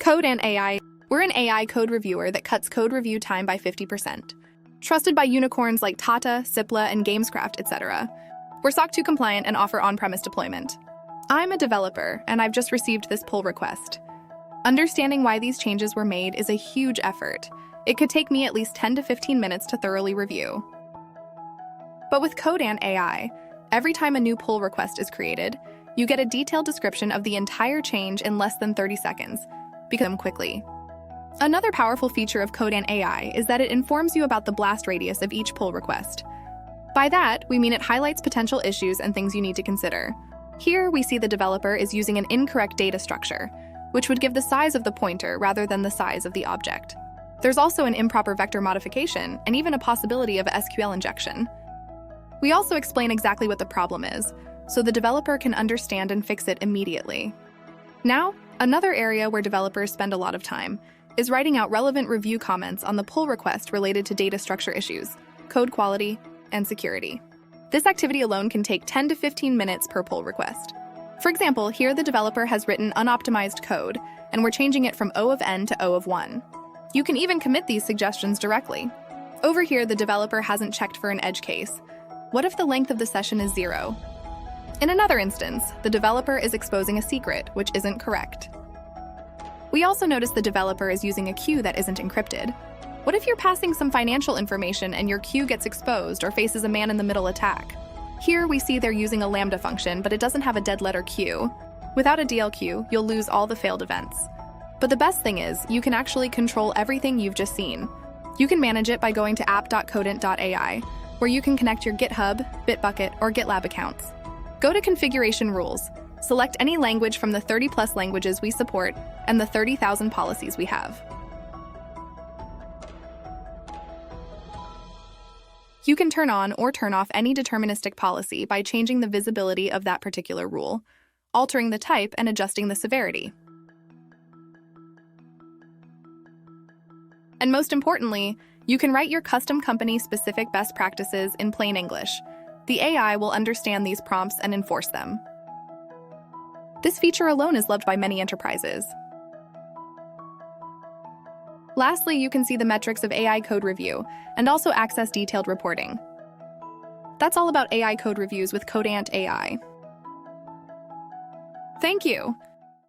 CodeAnt AI. We're an AI code reviewer that cuts code review time by 50%. Trusted by unicorns like Tata, Cipla, and Gamescraft, etc. We're SOC 2 compliant and offer on-premise deployment. I'm a developer, and I've just received this pull request. Understanding why these changes were made is a huge effort. It could take me at least 10 to 15 minutes to thoroughly review. But with CodeAnt AI, every time a new pull request is created, you get a detailed description of the entire change in less than 30 seconds, because quickly. Another powerful feature of CodeAnt AI is that it informs you about the blast radius of each pull request. By that, we mean it highlights potential issues and things you need to consider. Here, we see the developer is using an incorrect data structure, which would give the size of the pointer rather than the size of the object. There's also an improper vector modification and even a possibility of SQL injection. We also explain exactly what the problem is, so the developer can understand and fix it immediately. Now, another area where developers spend a lot of time is writing out relevant review comments on the pull request related to data structure issues, code quality, and security. This activity alone can take 10 to 15 minutes per pull request. For example, here the developer has written unoptimized code, and we're changing it from O of n to O of 1. You can even commit these suggestions directly. Over here, the developer hasn't checked for an edge case. What if the length of the session is 0? In another instance, the developer is exposing a secret, which isn't correct. We also notice the developer is using a queue that isn't encrypted. What if you're passing some financial information and your queue gets exposed or faces a man-in-the-middle attack? Here we see they're using a Lambda function, but it doesn't have a dead letter queue. Without a DLQ, you'll lose all the failed events. But the best thing is, you can actually control everything you've just seen. You can manage it by going to app.codeant.ai, where you can connect your GitHub, Bitbucket, or GitLab accounts. Go to Configuration Rules, select any language from the 30+ languages we support and the 30,000 policies we have. You can turn on or turn off any deterministic policy by changing the visibility of that particular rule, altering the type, and adjusting the severity. And most importantly, you can write your custom company-specific best practices in plain English. The AI will understand these prompts and enforce them. This feature alone is loved by many enterprises. Lastly, you can see the metrics of AI code review and also access detailed reporting. That's all about AI code reviews with CodeAnt AI. Thank you!